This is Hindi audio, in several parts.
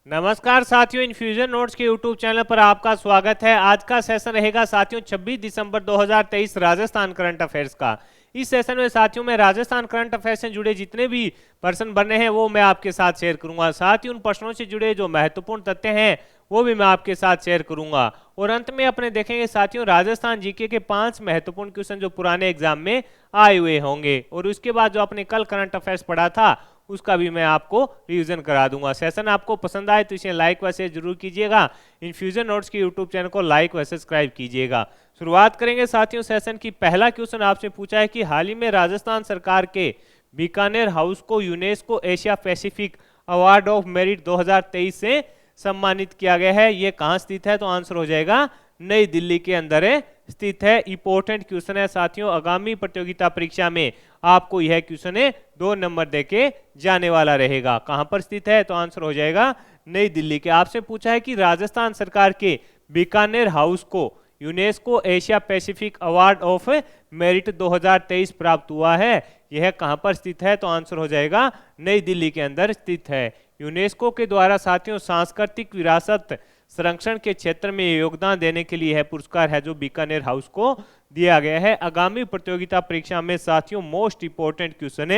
नमस्कार साथियों, इन्फ्यूजन नोट्स के यूट्यूब चैनल पर आपका स्वागत है। आज का सेशन रहेगा साथियों 26 दिसंबर 2023 राजस्थान करंट अफेयर्स का। इस सेशन में साथियों मैं राजस्थान करंट अफेयर्स से जुड़े जितने भी प्रश्न बने हैं वो मैं आपके साथ शेयर करूंगा। साथ ही उन प्रश्नों से जुड़े जो महत्वपूर्ण तथ्य हैं वो भी मैं आपके साथ शेयर करूंगा। और अंत में अपने देखेंगे साथियों राजस्थान जीके के 5 महत्वपूर्ण क्वेश्चन जो पुराने एग्जाम में आए हुए होंगे। और उसके बाद जो आपने कल करंट अफेयर्स पढ़ा था उसका भी मैं आपको रिवीजन करा दूंगा। सेशन आपको पसंद आए तो इसे लाइक व शेयर जरूर कीजिएगा। इन्फ्यूजन नोट्स के यूट्यूब चैनल को लाइक व सब्सक्राइब कीजिएगा। शुरुआत करेंगे साथियों सेशन की। पहला क्वेश्चन आपसे पूछा है कि हाल ही में राजस्थान सरकार के बीकानेर हाउस को UNESCO Asia Pacific award of merit 2023 से सम्मानित किया गया है। ये कहाँ स्थित है? तो आंसर हो जाएगा नई दिल्ली के अंदर स्थित है। इंपॉर्टेंट क्वेश्चन है साथियों, आगामी प्रतियोगिता परीक्षा में आपको यह क्वेश्चन 2 नंबर देके जाने वाला रहेगा। कहां पर स्थित है? तो आंसर हो जाएगा नई दिल्ली के। आपसे पूछा है कि राजस्थान सरकार के बीकानेर हाउस को UNESCO Asia Pacific award of merit 2023 प्राप्त हुआ है, यह कहां पर स्थित है? तो आंसर हो जाएगा नई दिल्ली के अंदर स्थित है। यूनेस्को के द्वारा साथियों सांस्कृतिक विरासत संरक्षण के क्षेत्र में योगदान देने के लिए यह पुरस्कार है जो बीकानेर हाउस को दिया गया है। आगामी प्रतियोगिता परीक्षा में साथियों मोस्ट इंपोर्टेंट क्वेश्चन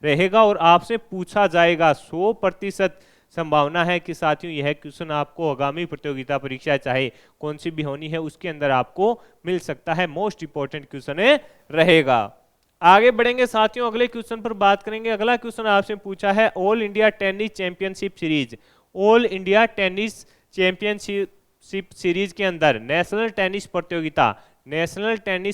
रहेगा और आपसे पूछा जाएगा। 100% संभावना है कि साथियों यह क्वेश्चन आपको आगामी प्रतियोगिता परीक्षा चाहे कौन सी भी होनी है उसके अंदर आपको मिल सकता है। मोस्ट इंपोर्टेंट क्वेश्चन रहेगा। आगे बढ़ेंगे साथियों, अगले क्वेश्चन पर बात करेंगे। अगला क्वेश्चन आपसे पूछा है all India tennis championship series. All India tennis championship series के अंदर नेशनल टेनिस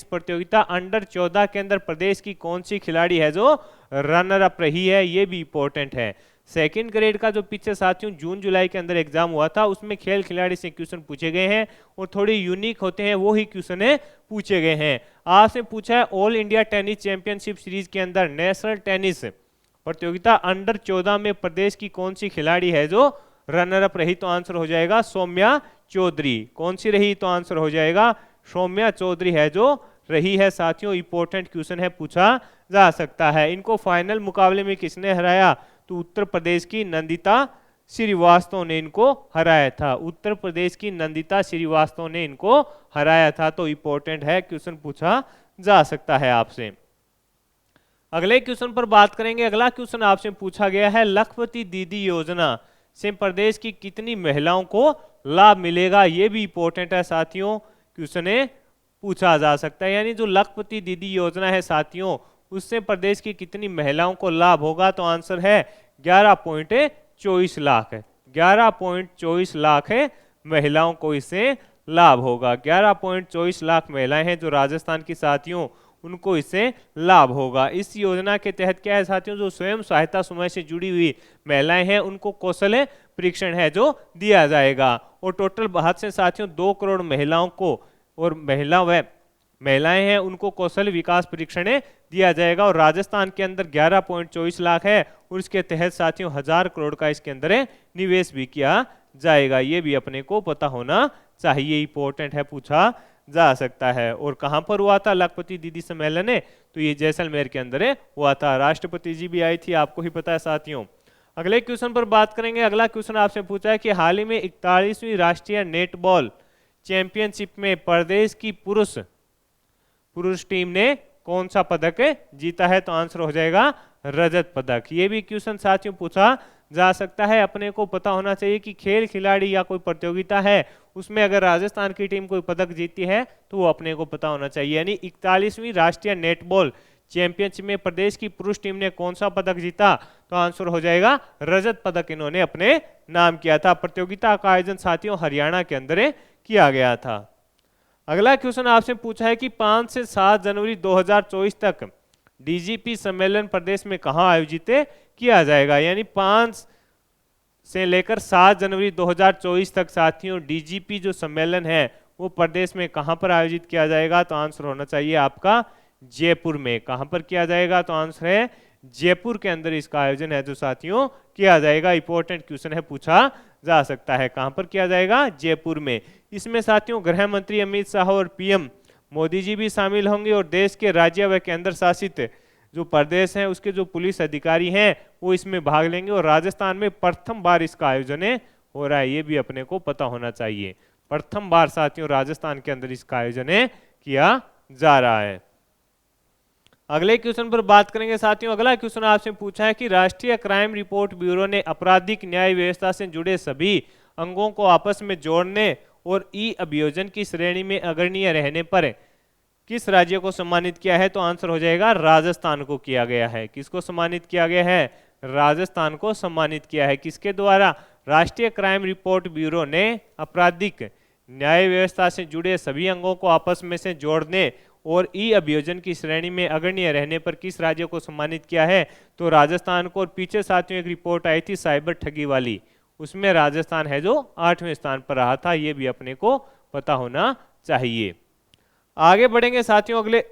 प्रतियोगिता अंडर 14 के अंदर प्रदेश की कौन सी खिलाड़ी है जो रनर अप रही है? ये भी इंपॉर्टेंट है। सेकंड ग्रेड का जो पीछे साथियों जून जुलाई के अंदर एग्जाम हुआ था उसमें खेल खिलाड़ी से क्वेश्चन पूछे गए हैं और थोड़े यूनिक होते हैं, वो ही क्वेश्चन पूछे गए हैं। आपसे पूछा है all India tennis championship series के अंदर नेशनल टेनिस प्रतियोगिता अंडर 14 में प्रदेश की कौन सी खिलाड़ी है जो रनर अप रही? तो आंसर हो जाएगा सौम्या चौधरी। कौन सी रही? तो आंसर हो जाएगा सौम्या चौधरी है जो रही है। साथियों इंपॉर्टेंट क्वेश्चन है, पूछा जा सकता है। इनको फाइनल मुकाबले में किसने हराया? तो उत्तर प्रदेश की नंदिता श्रीवास्तव ने इनको हराया था। उत्तर प्रदेश की नंदिता श्रीवास्तव ने इनको हराया था। तो इंपॉर्टेंट है, क्वेश्चन पूछा जा सकता है आपसे। अगले क्वेश्चन पर बात करेंगे। अगला क्वेश्चन आपसे पूछा गया है लखपति दीदी योजना से प्रदेश की कितनी महिलाओं को लाभ मिलेगा? ये भी इंपॉर्टेंट है साथियों, क्वेश्चन पूछा जा सकता है। यानी जो लखपति दीदी योजना है साथियों उससे प्रदेश की कितनी महिलाओं को लाभ होगा? तो आंसर है 11.24 लाख है। 11.24 लाख है महिलाओं को इससे लाभ होगा। 11.24 लाख महिलाएं हैं जो राजस्थान की साथियों उनको इससे लाभ होगा। इस योजना के तहत क्या है साथियों, जो स्वयं सहायता समूह से जुड़ी हुई महिलाएं हैं उनको कौशल परीक्षण है जो दिया जाएगा। और टोटल बात से साथियों 2 करोड़ महिलाओं को और महिलाएं हैं उनको कौशल विकास परीक्षण दिया जाएगा। और राजस्थान के अंदर 11.24 लाख है और इसके तहत साथियों 1000 करोड़ का इसके अंदर निवेश भी किया जाएगा। ये भी अपने को पता होना चाहिए, इंपॉर्टेंट है, पूछा जा सकता है। और कहां पर हुआ था लखपति दीदी सम्मेलन? तो ये जैसलमेर के अंदर हुआ था। राष्ट्रपति जी भी आई थी, आपको ही पता है साथियों। अगले क्वेश्चन पर बात करेंगे। अगला क्वेश्चन आपसे पूछा है कि हाल ही में 41वीं राष्ट्रीय नेटबॉल चैंपियनशिप में प्रदेश की पुरुष टीम ने कौन सा पदक जीता है? तो आंसर हो जाएगा रजत पदक। ये भी क्वेश्चन साथियों पूछा जा सकता है। अपने को पता होना चाहिए कि खेल खिलाड़ी या कोई प्रतियोगिता है उसमें अगर राजस्थान की टीम कोई पदक जीती है तो वो अपने को पता होना चाहिए। यानी 41वीं राष्ट्रीय नेटबॉल चैंपियनशिप में प्रदेश की पुरुष टीम ने कौन सा पदक जीता? तो आंसर हो जाएगा रजत पदक इन्होंने अपने नाम किया था। प्रतियोगिता का आयोजन साथियों हरियाणा के अंदर किया गया था। अगला क्वेश्चन आपसे पूछा है कि 5 से 7 जनवरी 2024 तक डीजीपी सम्मेलन प्रदेश में कहां आयोजित किया जाएगा? यानी 5 से लेकर 7 जनवरी 2024 तक साथियों डीजीपी जो सम्मेलन है वो प्रदेश में कहां पर आयोजित किया जाएगा? तो आंसर होना चाहिए आपका जयपुर में। कहां पर किया जाएगा? तो आंसर है जयपुर के अंदर इसका आयोजन है जो साथियों किया जाएगा। इंपॉर्टेंट क्वेश्चन है, पूछा जा सकता है। कहां पर किया जाएगा? जयपुर में। इसमें साथियों गृह मंत्री अमित शाह और पीएम मोदी जी भी शामिल होंगे और देश के राज्य व केंद्र शासित जो प्रदेश हैं उसके जो पुलिस अधिकारी हैं वो इसमें भाग लेंगे और राजस्थान में प्रथम बार इसका आयोजन हो रहा है, ये भी अपने को पता होना चाहिए। प्रथम बार साथियों राजस्थान के अंदर इसका आयोजन किया जा रहा है। अगले क्वेश्चन पर बात करेंगे साथियों। अगला क्वेश्चन आपसे पूछा है कि राष्ट्रीय क्राइम रिपोर्ट ब्यूरो ने आपराधिक न्याय व्यवस्था से जुड़े सभी अंगों को आपस में जोड़ने और ई अभियोजन की श्रेणी में अग्रणीय रहने पर किस राज्य को सम्मानित किया है? तो आंसर हो जाएगा राजस्थान को किया गया है। किसको सम्मानित किया गया है? राजस्थान को सम्मानित किया है। किसके द्वारा? राष्ट्रीय क्राइम रिपोर्ट ब्यूरो ने आपराधिक न्याय व्यवस्था से जुड़े सभी अंगों को आपस में से जोड़ने और ई अभियोजन की श्रेणी में अग्रणीय रहने पर किस राज्य को सम्मानित किया है? तो राजस्थान को। और पीछे साथियों एक रिपोर्ट आई थी साइबर ठगी वाली, उसमें राजस्थान है जो 8वें स्थान पर रहा था, ये भी अपने को पता होना चाहिए। आगे बढ़ेंगे साथियों। अगले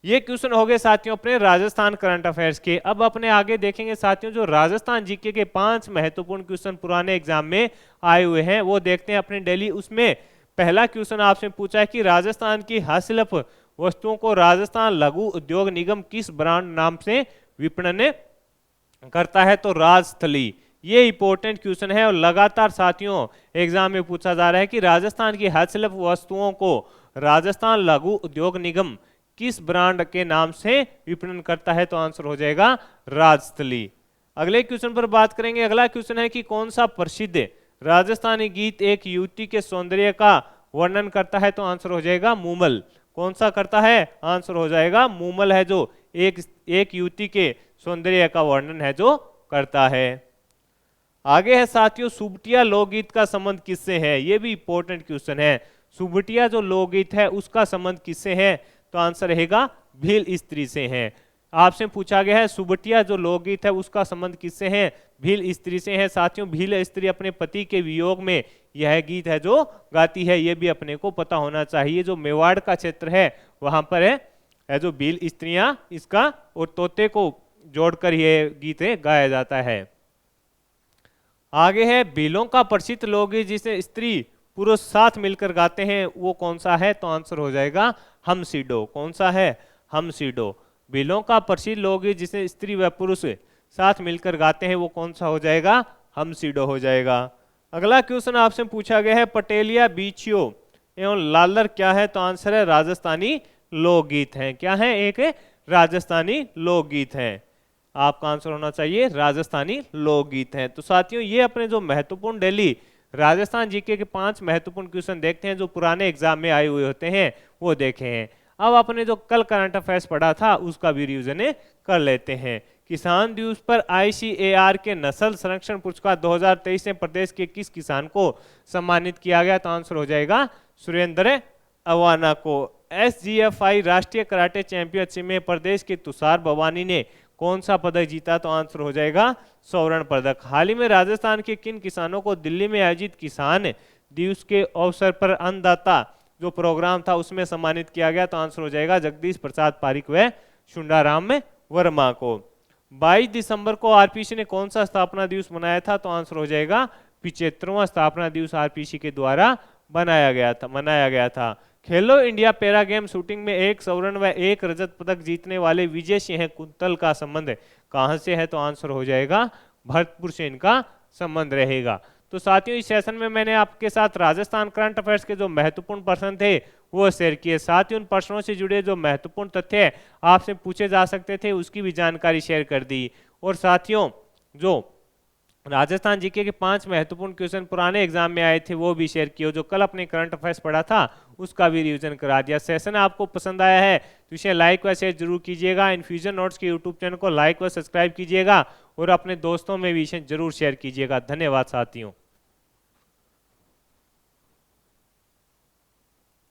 ये क्वेश्चन हो गए साथियों अपने राजस्थान करंट अफेयर्स के। अब अपने आगे देखेंगे साथियों जो राजस्थान जीके के 5 महत्वपूर्ण क्वेश्चन पुराने एग्जाम में आए हुए हैं वो देखते हैं अपने डेली। उसमें पहला क्वेश्चन आपसे पूछा है कि राजस्थान की हस्तशिल्प वस्तुओं को राजस्थान लघु उद्योग निगम किस ब्रांड नाम से विपणन करता है? तो राजस्थली। ये इंपॉर्टेंट क्वेश्चन है और लगातार साथियों एग्जाम में पूछा जा रहा है कि राजस्थान की हस्तशिल्प वस्तुओं को राजस्थान लघु उद्योग निगम किस ब्रांड के नाम से विपणन करता है? तो आंसर हो जाएगा राजस्थली। अगले क्वेश्चन पर बात करेंगे। अगला क्वेश्चन है कि कौन सा प्रसिद्ध राजस्थानी गीत एक युवती के सौंदर्य का वर्णन करता है? तो आंसर हो जाएगा मूमल। कौन सा करता है? आंसर हो जाएगा मूमल है जो एक युवती के सौंदर्य का वर्णन है जो करता है। आगे है साथियों सुबटिया लोकगीत का संबंध किससे है? ये भी इंपॉर्टेंट क्वेश्चन है। सुबटिया जो लोकगीत है उसका संबंध किससे है? तो आंसर रहेगा भील स्त्री से है। आपसे पूछा गया है सुबटिया जो लोकगीत है उसका संबंध किससे है? भील स्त्री से है। साथियों भील स्त्री अपने पति के वियोग में यह गीत है जो गाती है, ये भी अपने को पता होना चाहिए। जो मेवाड़ का क्षेत्र है वहां पर है जो भील स्त्रियां इसका और तोते को जोड़कर यह गीत गाया जाता है। आगे है भीलों का प्रसिद्ध लोकगीत जिसे स्त्री पुरुष साथ मिलकर गाते हैं वो कौन सा है? तो आंसर हो जाएगा हम सीडो। कौन सा है? हम सीडो। भीलों का प्रसिद्ध लोकगीत जिसे स्त्री व पुरुष साथ मिलकर गाते हैं वो कौन सा हो जाएगा? हम सीडो हो जाएगा। अगला क्वेश्चन आपसे पूछा गया है पटेलिया बीछियो एवं लालर क्या है? तो आंसर है राजस्थानी लोकगीत है। क्या है? एक राजस्थानी लोकगीत है। आपका आंसर होना चाहिए राजस्थानी लोकगीत है। तो साथियों ये अपने जो महत्वपूर्ण डेली राजस्थान जीके के 5 महत्वपूर्ण क्वेश्चन देखते हैं जो पुराने एग्जाम में आए हुए होते हैं वो देखे हैं। अब अपने जो कल करंट अफेयर्स पढ़ा था उसका भी रिवीजन कर लेते हैं। किसान दिवस पर ICAR के नस्ल संरक्षण पुरस्कार 2023 में प्रदेश के किस किसान को सम्मानित किया गया? तो आंसर हो जाएगा सुरेंद्र अवाना को। SGFI राष्ट्रीय कराटे चैंपियनशिप में प्रदेश के तुषार भवानी ने कौन सा पदक जीता? तो आंसर हो जाएगा स्वर्ण पदक। हाल ही में राजस्थान के किन किसानों को दिल्ली में आयोजित किसान दिवस के अवसर पर अन्नदाता जो प्रोग्राम था उसमें सम्मानित किया गया? तो आंसर हो जाएगा जगदीश प्रसाद पारिक व शुंडाराम वर्मा को। 22 दिसंबर को आरपीसी ने कौन सा स्थापना दिवस मनाया था? तो आंसर हो जाएगा 75वां स्थापना दिवस आरपीसी के द्वारा मनाया गया था। खेलो इंडिया पैरा गेम शूटिंग में 1 स्वर्ण व 1 रजत पदक जीतने वाले विजय सिंह कुंतल का संबंध कहां से है? तो आंसर हो जाएगा भरतपुर से इनका संबंध रहेगा। तो साथियों इस सेशन में मैंने आपके साथ राजस्थान करंट अफेयर्स के जो महत्वपूर्ण प्रश्न थे वो शेयर किए। साथ ही उन प्रश्नों से जुड़े जो महत्वपूर्ण तथ्य आपसे पूछे जा सकते थे उसकी भी जानकारी शेयर कर दी। और साथियों जो राजस्थान जीके के 5 महत्वपूर्ण क्वेश्चन पुराने एग्जाम में आए थे वो भी शेयर किए। जो कल अपने करंट अफेयर्स पढ़ा था उसका भी रिवीजन करा दिया। सेशन आपको पसंद आया है तो इसे लाइक व शेयर जरूर कीजिएगा। इन्फ्यूजन नोट्स के यूट्यूब चैनल को लाइक व सब्सक्राइब कीजिएगा और अपने दोस्तों में भी इसे जरूर शेयर कीजिएगा। धन्यवाद साथियों।